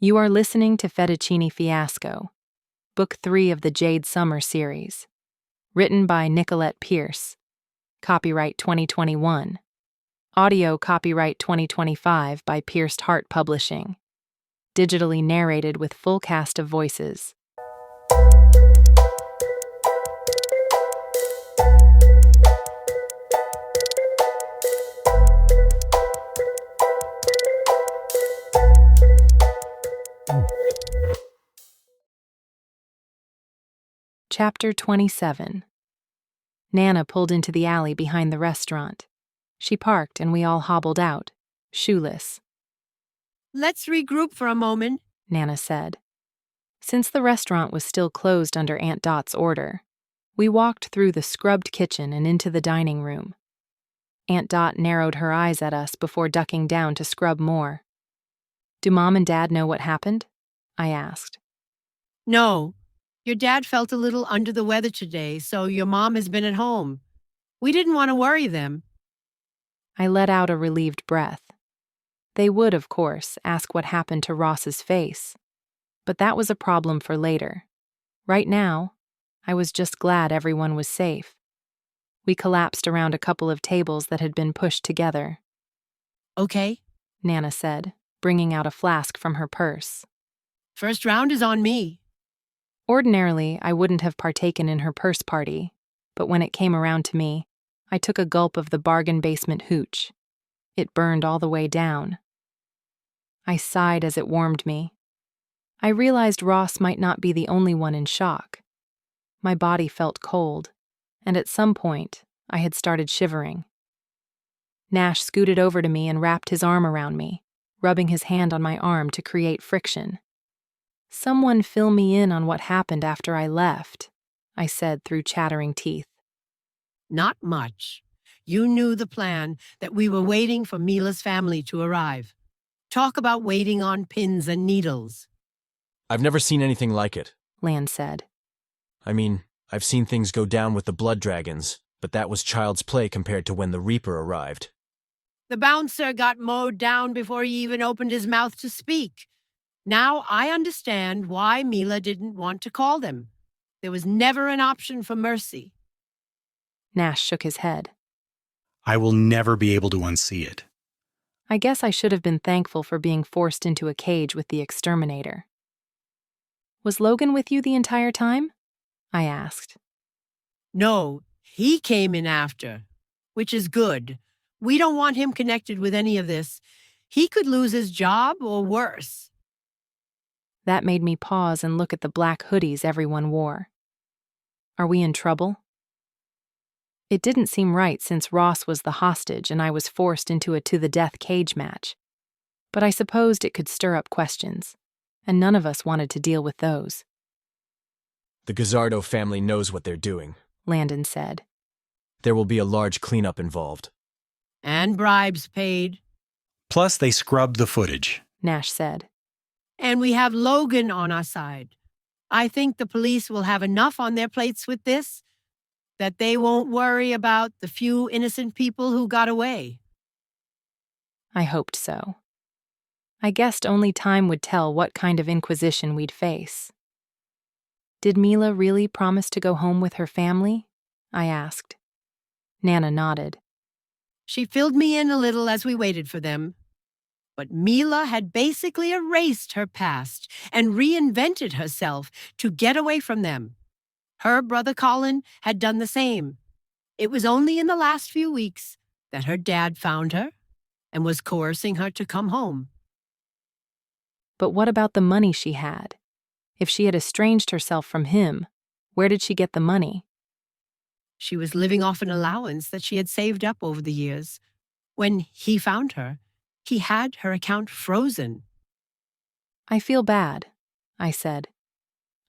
You are listening to Fettuccini Fiasco, Book 3 of the Jade Sommer Series. Written by Nicolette Pierce. Copyright 2021. Audio copyright 2025 by Pierced Heart Publishing. Digitally narrated with full cast of voices. Chapter 27. Nana pulled into the alley behind the restaurant. She parked and we all hobbled out, shoeless. "Let's regroup for a moment," Nana said. Since the restaurant was still closed under Aunt Dot's order, we walked through the scrubbed kitchen and into the dining room. Aunt Dot narrowed her eyes at us before ducking down to scrub more. "Do Mom and Dad know what happened?" I asked. "No. Your dad felt a little under the weather today, so your mom has been at home. We didn't want to worry them." I let out a relieved breath. They would, of course, ask what happened to Ross's face. But that was a problem for later. Right now, I was just glad everyone was safe. We collapsed around a couple of tables that had been pushed together. "Okay. Nana said, bringing out a flask from her purse. First round is on me." Ordinarily, I wouldn't have partaken in her purse party, but when it came around to me, I took a gulp of the bargain basement hooch. It burned all the way down. I sighed as it warmed me. I realized Ross might not be the only one in shock. My body felt cold, and at some point, I had started shivering. Nash scooted over to me and wrapped his arm around me, rubbing his hand on my arm to create friction. "Someone fill me in on what happened after I left," I said through chattering teeth. "Not much. You knew the plan, that we were waiting for Mila's family to arrive. Talk about waiting on pins and needles." "I've never seen anything like it," Lan said. "I mean, I've seen things go down with the blood dragons, but that was child's play compared to when the Reaper arrived." "The bouncer got mowed down before he even opened his mouth to speak. Now I understand why Mila didn't want to call them. There was never an option for mercy." Nash shook his head. "I will never be able to unsee it." I guess I should have been thankful for being forced into a cage with the exterminator. "Was Logan with you the entire time?" I asked. "No, he came in after, which is good. We don't want him connected with any of this. He could lose his job or worse." That made me pause and look at the black hoodies everyone wore. Are we in trouble? It didn't seem right since Ross was the hostage and I was forced into a to-the-death cage match. But I supposed it could stir up questions, and none of us wanted to deal with those. "The Gazzardo family knows what they're doing," Landon said. "There will be a large cleanup involved." "And bribes paid." Plus, they scrubbed the footage. Nash said. "And we have Logan on our side. I think the police will have enough on their plates with this, that they won't worry about the few innocent people who got away." I hoped so. I guessed only time would tell what kind of inquisition we'd face. "Did Mila really promise to go home with her family?" I asked. Nana nodded. "She filled me in a little as we waited for them. But Mila had basically erased her past and reinvented herself to get away from them. Her brother Colin had done the same. It was only in the last few weeks that her dad found her and was coercing her to come home." But what about the money she had? If she had estranged herself from him, where did she get the money? "She was living off an allowance that she had saved up over the years. When he found her, he had her account frozen." "I feel bad," I said.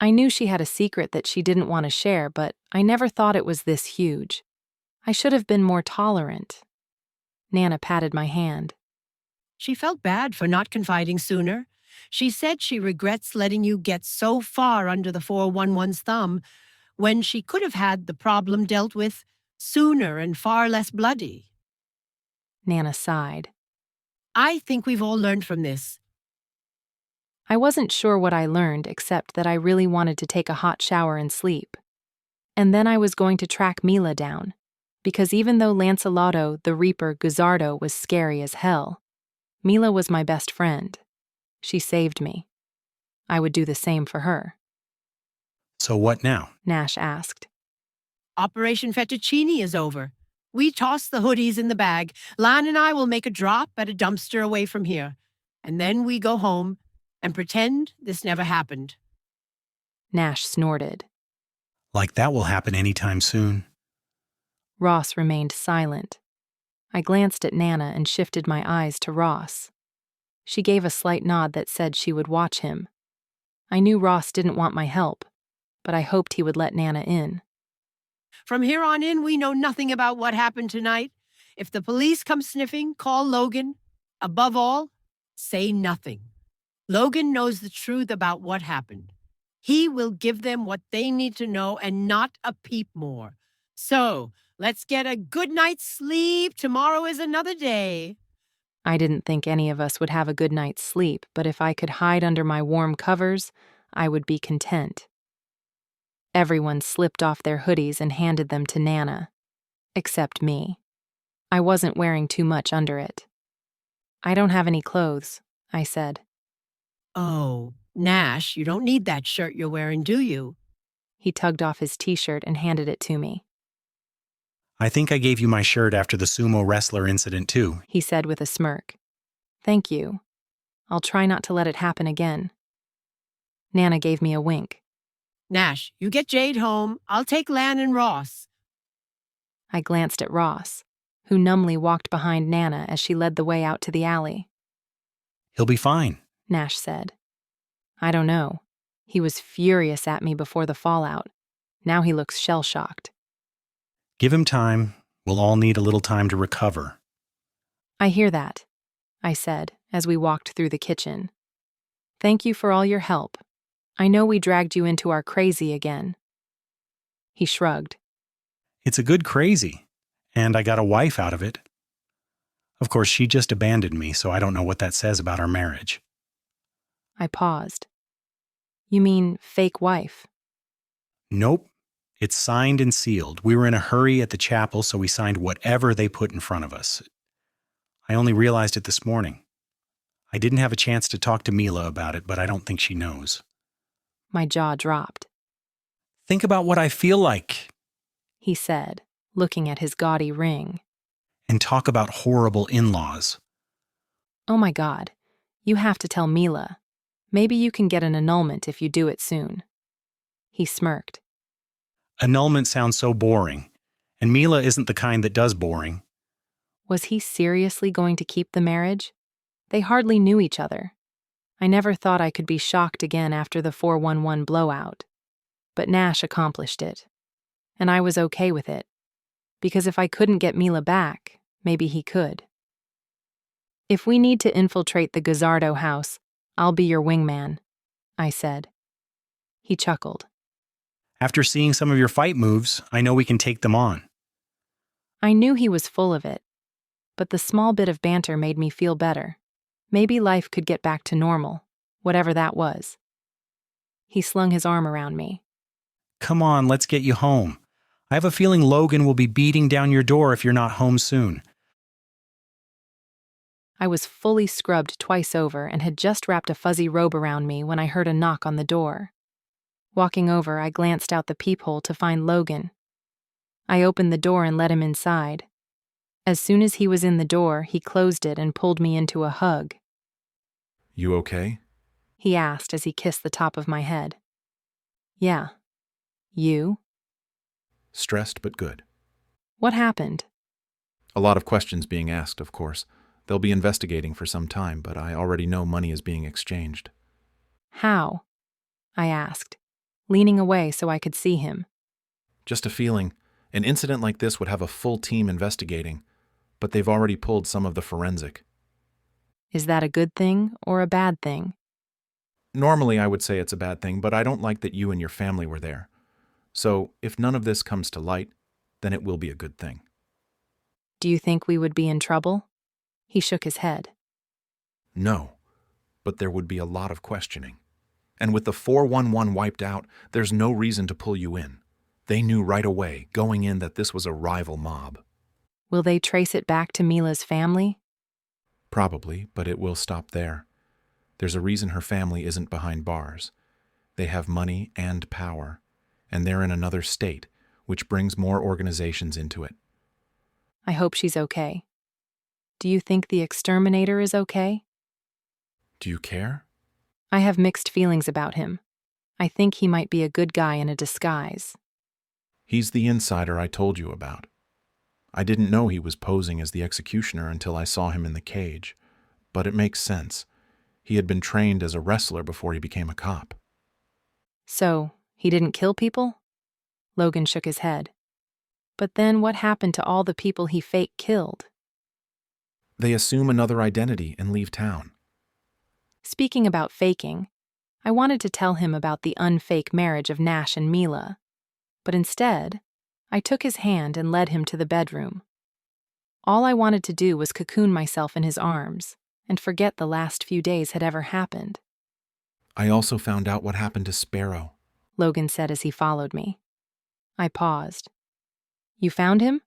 I knew she had a secret that she didn't want to share, but I never thought it was this huge. I should have been more tolerant. Nana patted my hand. "She felt bad for not confiding sooner. She said she regrets letting you get so far under the 411's thumb when she could have had the problem dealt with sooner and far less bloody." Nana sighed. "I think we've all learned from this. I wasn't sure what I learned except that I really wanted to take a hot shower and sleep. And then I was going to track Mila down, because even though Lancelotto, the Reaper Guzzardo, was scary as hell, Mila was my best friend. She saved me. I would do the same for her. So what now? Nash asked. Operation Fettuccini is over. We toss the hoodies in the bag. Lan and I will make a drop at a dumpster away from here. And then we go home and pretend this never happened. Nash snorted. Like that will happen anytime soon. Ross remained silent. I glanced at Nana and shifted my eyes to Ross. She gave a slight nod that said she would watch him. I knew Ross didn't want my help, but I hoped he would let Nana in. From here on in, we know nothing about what happened tonight. If the police come sniffing, call Logan. Above all, say nothing. Logan knows the truth about what happened. He will give them what they need to know and not a peep more. So, let's get a good night's sleep. Tomorrow is another day. I didn't think any of us would have a good night's sleep, but if I could hide under my warm covers, I would be content. Everyone slipped off their hoodies and handed them to Nana, except me. I wasn't wearing too much under it. I don't have any clothes, I said. Oh, Nash, you don't need that shirt you're wearing, do you? He tugged off his t-shirt and handed it to me. I think I gave you my shirt after the sumo wrestler incident too. He said with a smirk. Thank you. I'll try not to let it happen again. Nana gave me a wink. Nash, you get Jade home. I'll take Lan and Ross. I glanced at Ross, who numbly walked behind Nana as she led the way out to the alley. He'll be fine, Nash said. I don't know. He was furious at me before the fallout. Now he looks shell-shocked. Give him time. We'll all need a little time to recover. I hear that, I said as we walked through the kitchen. Thank you for all your help. I know we dragged you into our crazy again. He shrugged. It's a good crazy, and I got a wife out of it. Of course, she just abandoned me, so I don't know what that says about our marriage. I paused. You mean fake wife? Nope. It's signed and sealed. We were in a hurry at the chapel, so we signed whatever they put in front of us. I only realized it this morning. I didn't have a chance to talk to Mila about it, but I don't think she knows. My jaw dropped. Think about what I feel like, He said, looking at his gaudy ring. and talk about horrible in-laws. Oh my God, you have to tell Mila. Maybe you can get an annulment if you do it soon. He smirked. Annulment sounds so boring, and Mila isn't the kind that does boring. Was he seriously going to keep the marriage? They hardly knew each other. I never thought I could be shocked again after the 411 blowout. But Nash accomplished it. And I was okay with it. Because if I couldn't get Mila back, maybe he could. If we need to infiltrate the Guzzardo house, I'll be your wingman, I said. He chuckled. After seeing some of your fight moves, I know we can take them on. I knew he was full of it. But the small bit of banter made me feel better. Maybe life could get back to normal, whatever that was. He slung his arm around me. Come on, let's get you home. I have a feeling Logan will be beating down your door if you're not home soon. I was fully scrubbed twice over and had just wrapped a fuzzy robe around me when I heard a knock on the door. Walking over, I glanced out the peephole to find Logan. I opened the door and let him inside. As soon as he was in the door, he closed it and pulled me into a hug. You okay? He asked as he kissed the top of my head. Yeah. You? Stressed but good. What happened? A lot of questions being asked, of course. They'll be investigating for some time, but I already know money is being exchanged. How? I asked, leaning away so I could see him. Just a feeling. An incident like this would have a full team investigating, but they've already pulled some of the forensic. Is that a good thing or a bad thing? Normally I would say it's a bad thing, but I don't like that you and your family were there. So if none of this comes to light, then it will be a good thing. Do you think we would be in trouble? He shook his head. No. but there would be a lot of questioning. And with the 411 wiped out, there's no reason to pull you in. They knew right away, going in, that this was a rival mob. Will they trace it back to Mila's family? Probably, but it will stop there. There's a reason her family isn't behind bars. They have money and power, and they're in another state, which brings more organizations into it. I hope she's okay. Do you think the exterminator is okay? Do you care? I have mixed feelings about him. I think he might be a good guy in a disguise. He's the insider I told you about. I didn't know he was posing as the executioner until I saw him in the cage, but it makes sense. He had been trained as a wrestler before he became a cop. So, he didn't kill people? Logan shook his head. But then what happened to all the people he fake killed? They assume another identity and leave town. Speaking about faking, I wanted to tell him about the unfake marriage of Nash and Mila, but instead, I took his hand and led him to the bedroom. All I wanted to do was cocoon myself in his arms and forget the last few days had ever happened. I also found out what happened to Sparrow, Logan said as he followed me. I paused. You found him?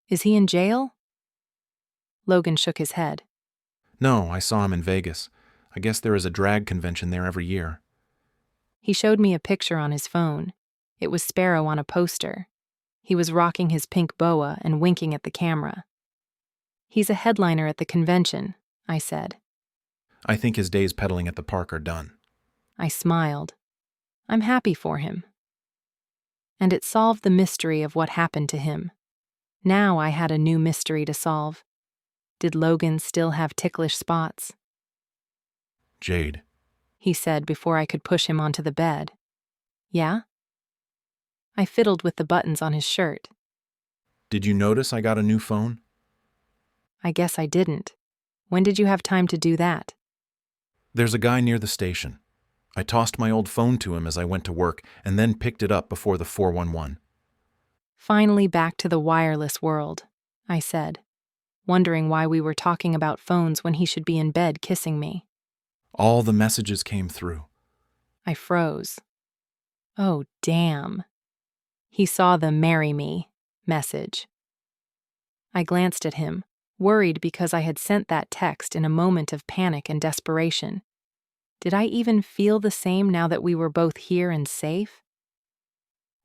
Is he in jail? Logan shook his head. No, I saw him in Vegas. I guess there is a drag convention there every year. He showed me a picture on his phone. It was Sparrow on a poster. He was rocking his pink boa and winking at the camera. He's a headliner at the convention, I said. I think his days peddling at the park are done. I smiled. I'm happy for him. And it solved the mystery of what happened to him. Now I had a new mystery to solve. Did Logan still have ticklish spots? Jade, He said before I could push him onto the bed. Yeah? I fiddled with the buttons on his shirt. did you notice I got a new phone? I guess I didn't. When did you have time to do that? There's a guy near the station. I tossed my old phone to him as I went to work and then picked it up before the 411. Finally back to the wireless world, I said, wondering why we were talking about phones when he should be in bed kissing me. All the messages came through. I froze. Oh, damn. He saw the "marry me" message. I glanced at him, worried because I had sent that text in a moment of panic and desperation. Did I even feel the same now that we were both here and safe?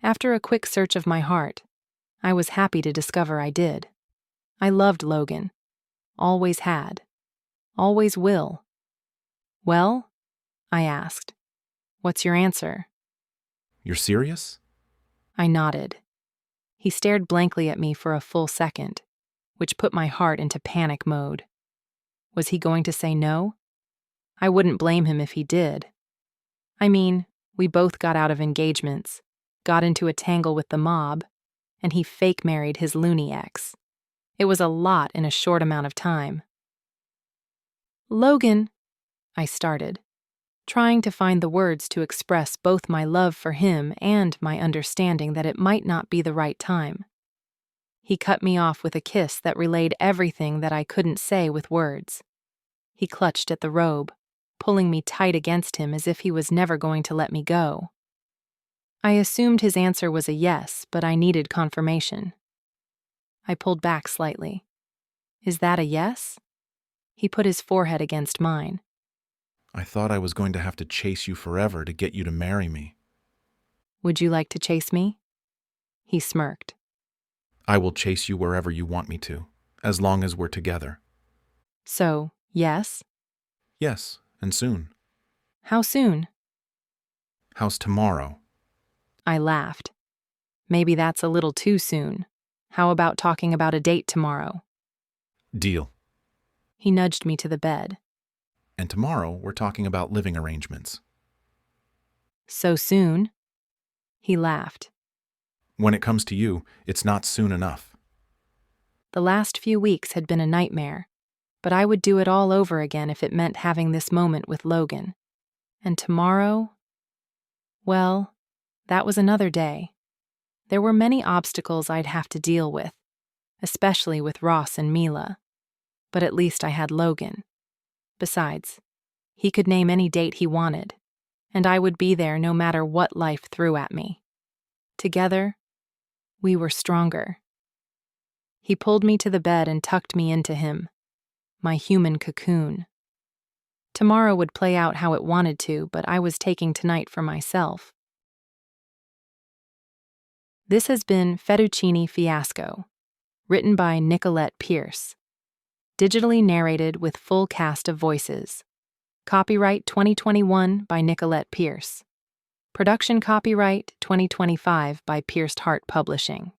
After a quick search of my heart, I was happy to discover I did. I loved Logan. Always had. Always will. Well? I asked. What's your answer? You're serious? I nodded. He stared blankly at me for a full second, which put my heart into panic mode. Was he going to say no? I wouldn't blame him if he did. I mean, we both got out of engagements, got into a tangle with the mob, and he fake married his loony ex. It was a lot in a short amount of time. Logan, I started, trying to find the words to express both my love for him and my understanding that it might not be the right time. He cut me off with a kiss that relayed everything that I couldn't say with words. He clutched at the robe, pulling me tight against him as if he was never going to let me go. I assumed his answer was a yes, but I needed confirmation. I pulled back slightly. Is that a yes? He put his forehead against mine. I thought I was going to have to chase you forever to get you to marry me. Would you like to chase me? He smirked. I will chase you wherever you want me to, as long as we're together. So, yes? Yes, and soon. How soon? How's tomorrow? I laughed. Maybe that's a little too soon. How about talking about a date tomorrow? Deal. He nudged me to the bed. And tomorrow we're talking about living arrangements. So soon? He laughed. When it comes to you, it's not soon enough. The last few weeks had been a nightmare, but I would do it all over again if it meant having this moment with Logan. And tomorrow? Well, that was another day. There were many obstacles I'd have to deal with, especially with Ross and Mila. But at least I had Logan. Besides, He could name any date he wanted, and I would be there no matter what life threw at me. Together, we were stronger. He pulled me to the bed and tucked me into him, my human cocoon. Tomorrow would play out how it wanted to, but I was taking tonight for myself. This has been Fettuccini Fiasco, written by Nicolette Pierce. Digitally narrated with full cast of voices. Copyright 2021 by Nicolette Pierce. Production copyright 2025 by Pierced Heart Publishing.